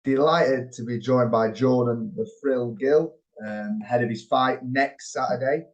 Delighted to be joined by Jordan the Frill Gill, ahead of his fight next Saturday.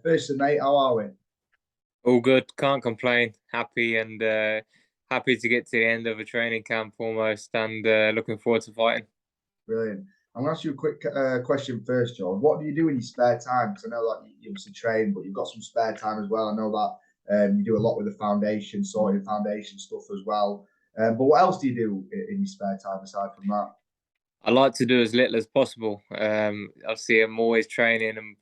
Firstly, mate, how are we? All good. Can't complain. Happy and happy to get to the end of a training camp almost, and looking forward to fighting. Brilliant. I'm going to ask you a quick question first, Jordan. What do you do in your spare time? Because I know that you obviously train, but you've got some spare time as well. I know that you do a lot with the foundation, sorting foundation stuff as well. But what else do you do in your spare time aside from that? I like to do as little as possible. Obviously, I'm always training and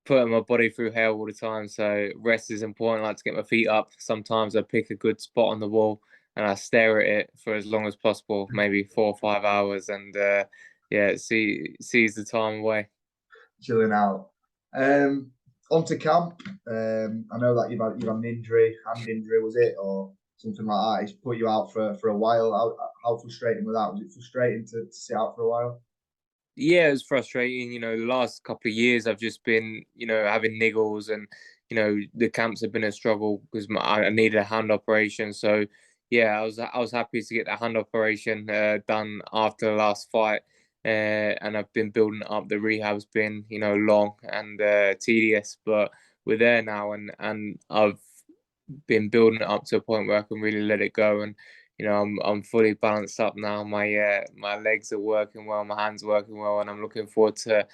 putting my body through hell all the time. So rest is important. I like to get my feet up. Sometimes I pick a good spot on the wall and I stare at it for as long as possible, maybe 4 or 5 hours, and yeah, seize the time away. Chilling out. On to camp. I know that you've had an injury, hand injury, was it, or something like that? It's put you out for a while. How frustrating was that? Was it frustrating to sit out for a while? Yeah, it's frustrating. The last couple of years I've just been, having niggles, and the camps have been a struggle because I needed a hand operation. So yeah, I was happy to get the hand operation done after the last fight, and I've been building up. The rehab's been, long and tedious, but we're there now, and I've been building it up to a point where I can really let it go. And I'm fully balanced up now. My legs are working well, my hands are working well, and I'm looking forward to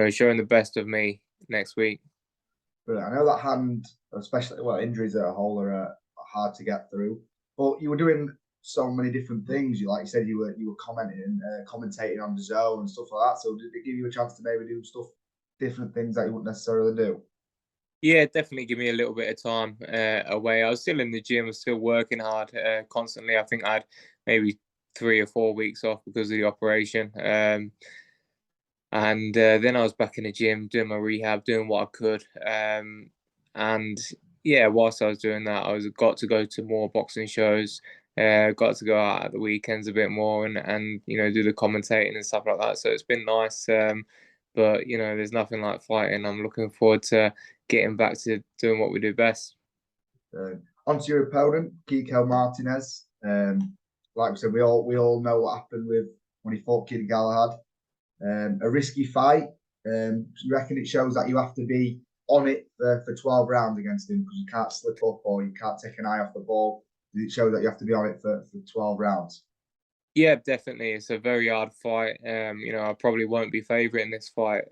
showing the best of me next week. But I know that hand, especially injuries as a whole are hard to get through. But you were doing so many different things. You like you said, you were commenting, commentating on the zone and stuff like that. So did it give you a chance to maybe do stuff, different things that you wouldn't necessarily do? Yeah, definitely give me a little bit of time away. I was still in the gym, still working hard constantly. I think I had maybe 3 or 4 weeks off because of the operation. And then I was back in the gym doing my rehab, doing what I could. And yeah, whilst I was doing that, got to go to more boxing shows. Got to go out at the weekends a bit more and do the commentating and stuff like that. So it's been nice. But there's nothing like fighting. I'm looking forward to getting back to doing what we do best. Onto your opponent, Kiko Martinez. Like we said, we all know what happened with when he fought Kid Galahad. A risky fight. You reckon it shows that you have to be on it for 12 rounds against him because you can't slip up or you can't take an eye off the ball? Does it show that you have to be on it for 12 rounds? Yeah, definitely. It's a very hard fight. I probably won't be favourite in this fight.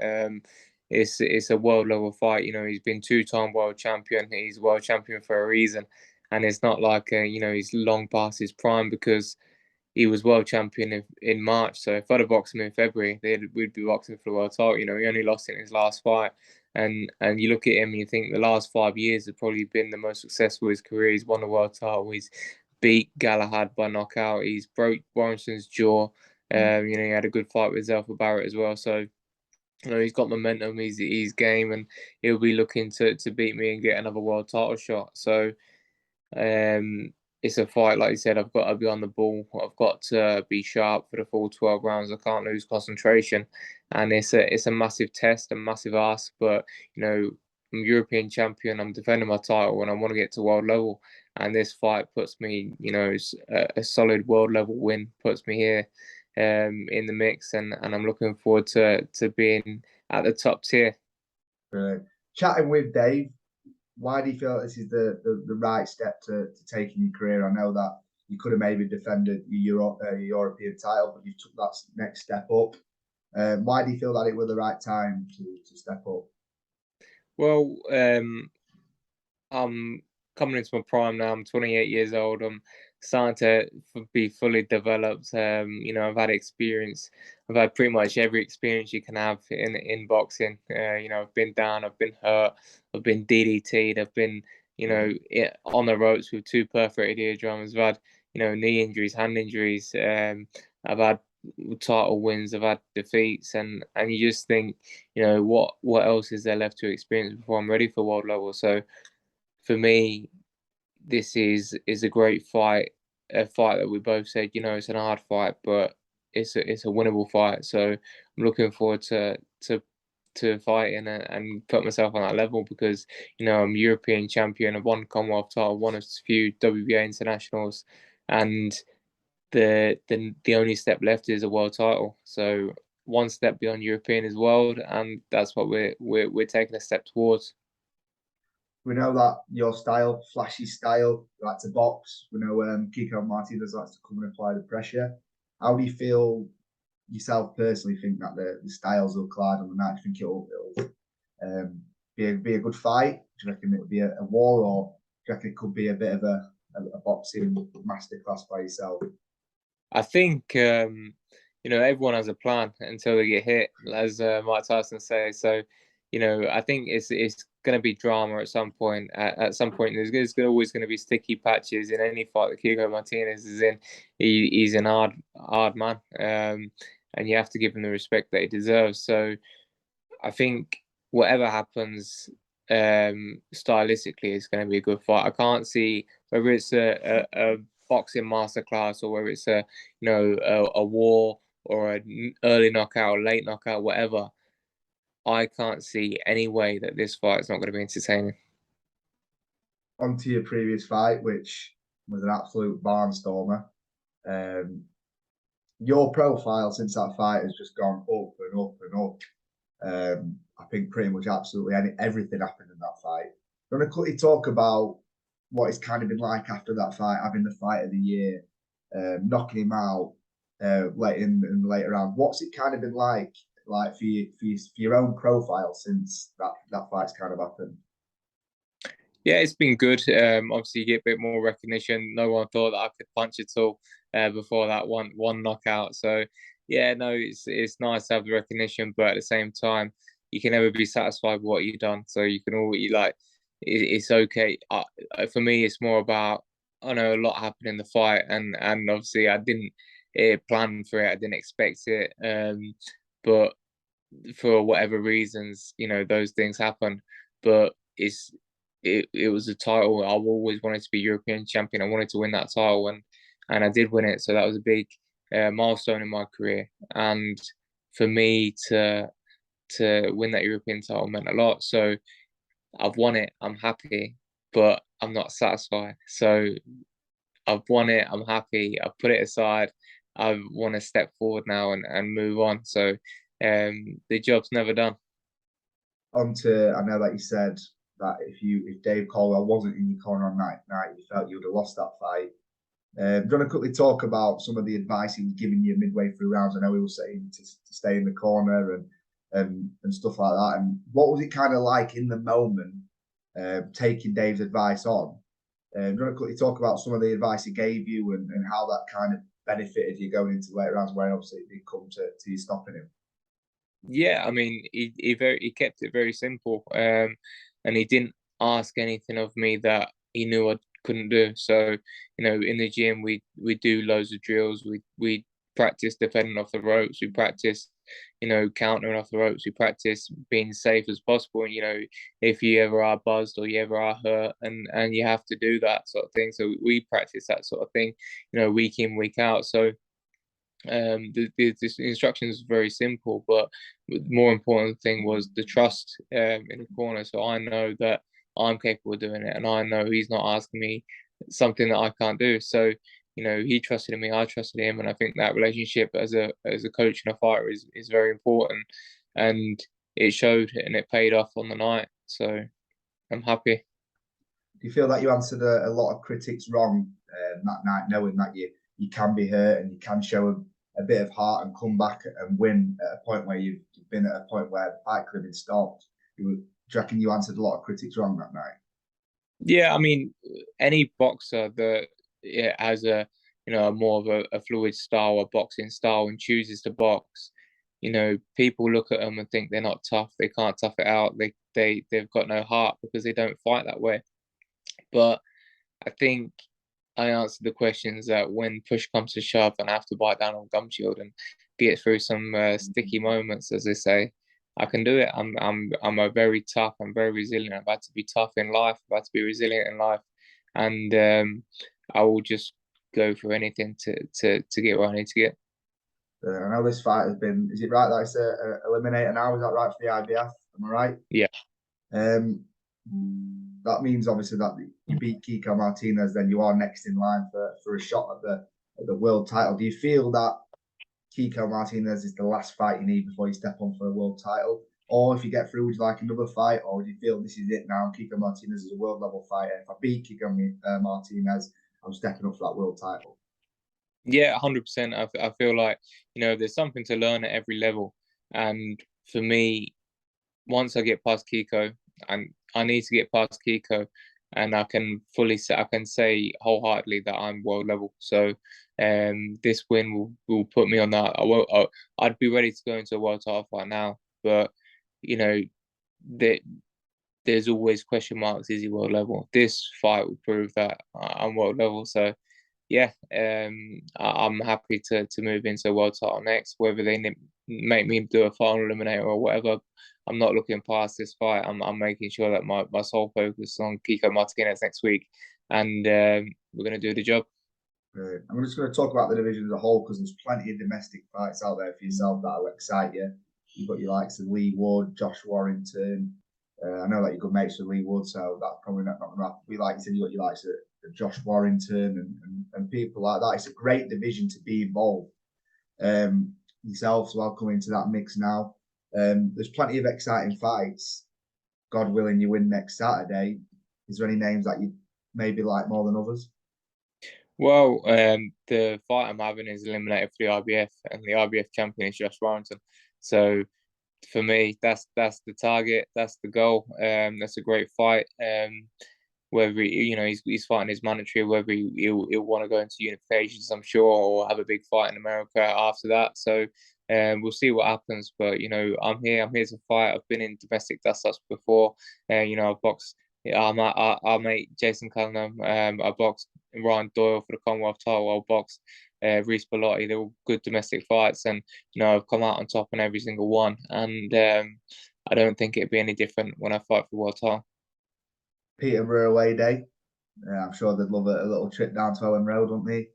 It's a world level fight. He's been 2-time world champion. He's world champion for a reason, and it's not like he's long past his prime because he was world champion in March. So if I'd have boxed him in February, we'd be boxing for the world title. He only lost in his last fight, and you look at him and you think the last 5 years have probably been the most successful of his career. He's won the world title. He's beat Galahad by knockout. He's broke Warrington's jaw. He had a good fight with Zelfa Barrett as well. So he's got momentum. He's game, and he'll be looking to beat me and get another world title shot. So it's a fight, like you said. I've got to be on the ball. I've got to be sharp for the full 12 rounds. I can't lose concentration, and it's a massive test, a massive ask. But I'm European champion. I'm defending my title, and I want to get to world level. And this fight puts me, a solid world level win puts me here in the mix, and I'm looking forward to being at the top tier. Brilliant. Chatting with Dave, why do you feel this is the right step to take in your career? I know that you could have maybe defended your European title, but you took that next step up. Why do you feel that it was the right time to step up? Well, I'm coming into my prime now. I'm 28 years old. I'm starting to be fully developed. I've had experience. I've had pretty much every experience you can have in boxing. I've been down. I've been hurt. I've been DDT'd. I've been, on the ropes with two perforated eardrums. I've had, knee injuries, hand injuries. I've had title wins. I've had defeats, and you just think, what else is there left to experience before I'm ready for world level? So for me, this is a great fight, a fight that we both said, it's an hard fight, but it's a winnable fight. So I'm looking forward to fighting and put myself on that level because I'm European champion. I've won Commonwealth title, won a few WBA internationals, and the only step left is a world title. So one step beyond European is world, and that's what we're taking a step towards. We know that your style, flashy style, you like to box. We know Kiko Martinez likes to come and apply the pressure. How do you feel yourself personally? Think that the styles will collide on the night? Do you think it'll be a good fight? Do you reckon it'll be a war, or do you reckon it could be a bit of a boxing masterclass by yourself? I think everyone has a plan until they get hit, as Mike Tyson says. So, I think it's going to be drama at some point. At some point, there's always going to be sticky patches in any fight that Kiko Martinez is in. He's an hard man, and you have to give him the respect that he deserves. So, I think whatever happens, stylistically, it's going to be a good fight. I can't see whether it's a boxing masterclass or whether it's a war or an early knockout, or late knockout, whatever. I can't see any way that this fight is not going to be entertaining. On to your previous fight, which was an absolute barnstormer. Your profile since that fight has just gone up and up and up. I think pretty much absolutely everything happened in that fight. I'm going to quickly talk about what it's kind of been like after that fight, having the fight of the year, knocking him out late in the later round. What's it kind of been like for your own profile since that fight's kind of happened? Yeah, it's been good. Obviously, you get a bit more recognition. No one thought that I could punch at all before that one knockout. So yeah, no, it's nice to have the recognition, but at the same time, you can never be satisfied with what you've done. So you can always it's okay. For me, it's more about, I know a lot happened in the fight, and obviously I didn't plan for it. I didn't expect it. But for whatever reasons, those things happen. But it was a title. I've always wanted to be European champion. I wanted to win that title, and I did win it. So that was a big milestone in my career. And for me to win that European title meant a lot. So I've won it. I'm happy, but I'm not satisfied. So I've won it. I'm happy. I've put it aside. I want to step forward now and move on. So the job's never done. I know that you said that if Dave Caldwell wasn't in your corner on night, you felt you would have lost that fight. Do you want to quickly talk about some of the advice he was giving you midway through rounds? I know he was saying to stay in the corner and stuff like that. And what was it kind of like in the moment, taking Dave's advice on? Do you want to quickly talk about some of the advice he gave you and how that kind of benefited you going into later rounds, where obviously it did come to you stopping him? Yeah, I mean, he kept it very simple, and he didn't ask anything of me that he knew I couldn't do. So, in the gym we do loads of drills. We practice defending off the ropes. We practice, countering off the ropes. We practice being safe as possible. And if you ever are buzzed or you ever are hurt, and you have to do that sort of thing. So we practice that sort of thing, week in, week out. So the instructions were very simple, but the more important thing was the trust in the corner. So I know that I'm capable of doing it, and I know he's not asking me something that I can't do. So he trusted in me, I trusted him, and I think that relationship as a coach and a fighter is very important, and it showed and it paid off on the night. So I'm happy. Do you feel that you answered a lot of critics wrong that night, knowing that you can be hurt and you can show a bit of heart and come back and win at a point where you've been at a point where the fight could have been stopped? Do you reckon you answered a lot of critics wrong that night? Yeah, I mean, any boxer that has a more of a fluid style, a boxing style, and chooses to box, people look at them and think they're not tough. They can't tough it out. They've got no heart because they don't fight that way. But I think I answered the questions that when push comes to shove and I have to bite down on gum shield and get through some sticky moments, as they say, I can do it. I'm a very tough. I'm very resilient. I've had to be tough in life. I've had to be resilient in life, and I will just go for anything to get where I need to get. I know this fight has been. Is it right that it's a eliminator now? Is that right for the IBF? Am I right? Yeah. That means obviously that you beat Kiko Martinez, then you are next in line for a shot at the world title. Do you feel that Kiko Martinez is the last fight you need before you step on for a world title? Or if you get through, would you like another fight? Or do you feel this is it now? Kiko Martinez is a world level fighter. If I beat Kiko Martinez, I'm stepping up for that world title. Yeah, 100%. I feel like, there's something to learn at every level. And for me, once I get past Kiko, and I need to get past Kiko, and I can say wholeheartedly that I'm world level. So this win will put me on that. I'd be ready to go into a world title fight now, but there's always question marks. Is he world level? This fight will prove that I'm world level. So yeah, I'm happy to move into a world title next. Whether they make me do a final eliminator or whatever, I'm not looking past this fight. I'm making sure that my sole focus is on Kiko Martinez next week, and we're going to do the job. Brilliant. I'm just going to talk about the division as a whole because there's plenty of domestic fights out there for yourself that will excite you. You've got your likes of Lee Wood, Josh Warrington. I know that you're good mates with Lee Wood, so that's probably not going to happen. We like you said, you got your likes of Josh Warrington and people like that. It's a great division to be involved. Yourself, so I'll come into that mix now. There's plenty of exciting fights. God willing, you win next Saturday. Is there any names that you maybe like more than others? Well, the fight I'm having is eliminated for the IBF, and the IBF champion is Josh Warrington. So for me, that's the target, that's the goal. That's a great fight. Whether he's fighting his mandatory, whether he'll want to go into unifications, I'm sure, or have a big fight in America after that. So we'll see what happens. But I'm here to fight. I've been in domestic dust-ups before. I've boxed. Our mate Jason Cunningham. I boxed Ryan Doyle for the Commonwealth title. I'll box Reece Bellotti. They're all good domestic fights, and I've come out on top in every single one. And I don't think it'd be any different when I fight for world title. Peterborough away day. I'm sure they'd love a little trip down to Owen Road, wouldn't they?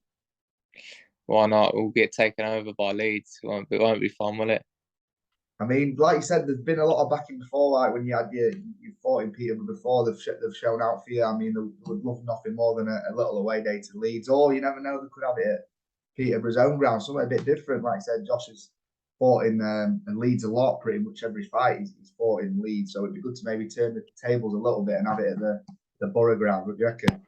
Why not? We'll get taken over by Leeds. It won't be fun, will it? I mean, like you said, there's been a lot of backing before. Like when you fought in Peterborough before, they've shown out for you. I mean, they would love nothing more than a little away day to Leeds. Or you never know, they could have it at Peterborough's own ground, something a bit different. Like I said, Josh has fought in Leeds a lot, pretty much every fight he's fought in Leeds. So it'd be good to maybe turn the tables a little bit and have it at the Borough ground. What do you reckon?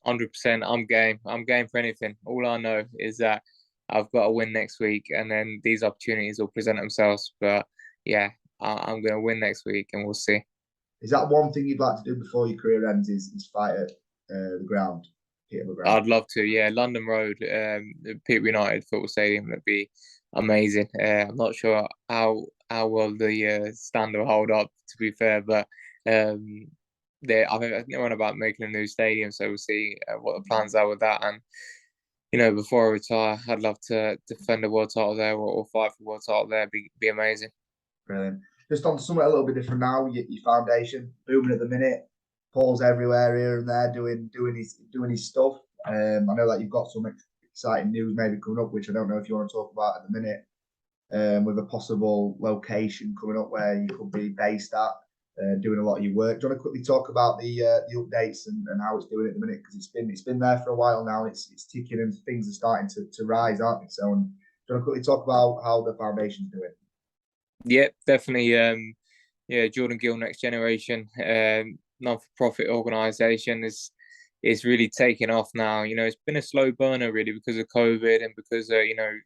100%. I'm game. I'm game for anything. All I know is that I've got to win next week, and then these opportunities will present themselves. But yeah, I'm going to win next week, and we'll see. Is that one thing you'd like to do before your career ends? Is fight at the ground, Peterborough ground? I'd love to. Yeah, London Road, Peterborough United Football Stadium. That'd be amazing. I'm not sure how well the stand will hold up, to be fair, but I think they're on about making a new stadium, so we'll see what the plans are with that. And before I retire, I'd love to defend a world title there or fight for a world title there. Be amazing. Brilliant. Just on to something a little bit different now. Your foundation booming at the minute. Paul's everywhere here and there doing his stuff. I know that you've got some exciting news maybe coming up, which I don't know if you want to talk about at the minute. With a possible location coming up where you could be based at, doing a lot of your work. Do you want to quickly talk about the updates and how it's doing at the minute? Because it's been there for a while now. It's ticking and things are starting to rise, aren't they? So, do you want to quickly talk about how the foundation's doing? Yeah, definitely. Jordan Gill Next Generation, non-for-profit organisation is really taking off now. It's been a slow burner really because of COVID and because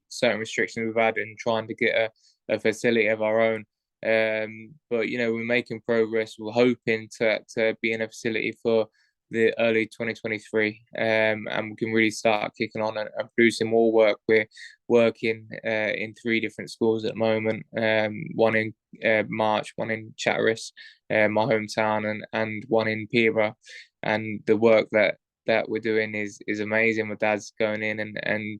certain restrictions we've had in trying to get a facility of our own. But we're making progress. We're hoping to be in a facility for the early 2023, and we can really start kicking on and producing more work. We're working in 3 different schools at the moment. One in March, one in Chatteris, my hometown, and one in Peterborough. And the work that we're doing is amazing. My dad's going in and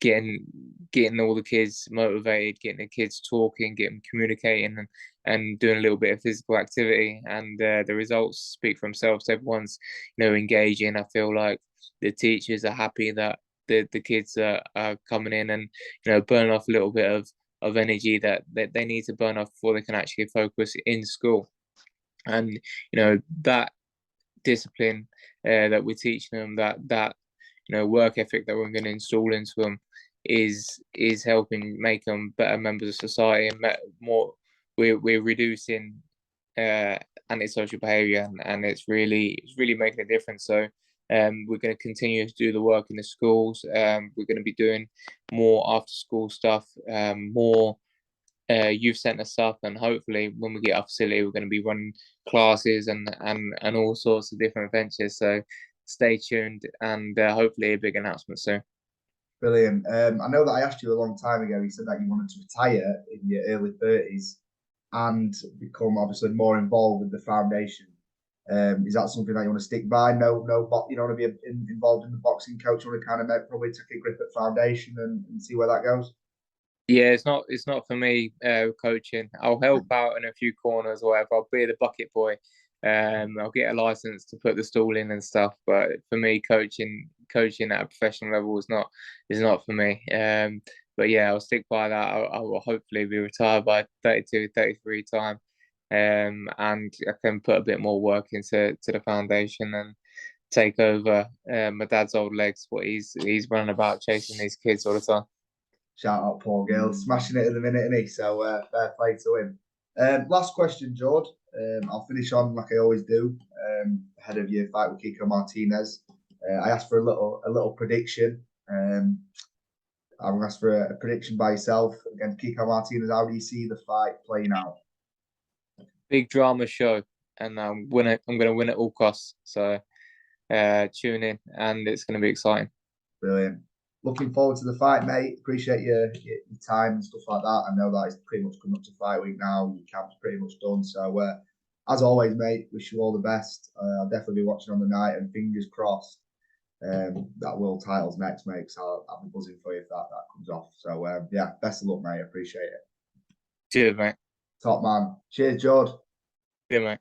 getting all the kids motivated, getting the kids talking, getting them communicating, and doing a little bit of physical activity. And the results speak for themselves. Everyone's engaging. I feel like the teachers are happy that the kids are coming in and burning off a little bit of energy that they need to burn off before they can actually focus in school. And that discipline that we're teaching them, that work ethic that we're going to install into them is helping make them better members of society and more. We're reducing antisocial behaviour, and it's really making a difference. So we're going to continue to do the work in the schools. We're going to be doing more after school stuff, more youth centre stuff, and hopefully when we get our facility, we're going to be running classes and all sorts of different ventures. So stay tuned, and hopefully a big announcement soon. Brilliant. I know that I asked you a long time ago. You said that you wanted to retire in your early 30s and become obviously more involved with the foundation. Is that something that you want to stick by? No, you don't want to be involved in the boxing coach. You want to kind of probably take a grip at foundation and see where that goes. Yeah, it's not for me coaching. I'll help out in a few corners or whatever. I'll be the bucket boy. I'll get a license to put the stall in and stuff. But for me, coaching at a professional level is not for me. But yeah, I'll stick by that. I will hopefully be retired by 32, 33 time. And I can put a bit more work into the foundation and take over my dad's old legs. What he's running about chasing these kids all the time. Shout out Paul Gill, smashing it at the minute, isn't he? So fair play to him. Last question, George. I'll finish on like I always do, ahead of your fight with Kiko Martinez. I asked for a little prediction. I'm going to ask for a prediction by yourself against Kiko Martinez. How do you see the fight playing out? Big drama show, and I'm going to win at all costs. So tune in, and it's going to be exciting. Brilliant. Looking forward to the fight, mate. Appreciate your time and stuff like that. I know that it's pretty much coming up to fight week now. Your camp's pretty much done. So, as always, mate, wish you all the best. I'll definitely be watching on the night, and fingers crossed that world title's next, mate. So I'll be buzzing for you if that comes off. So, yeah, best of luck, mate. I appreciate it. Cheers, mate. Top man. Cheers, George. Yeah, mate.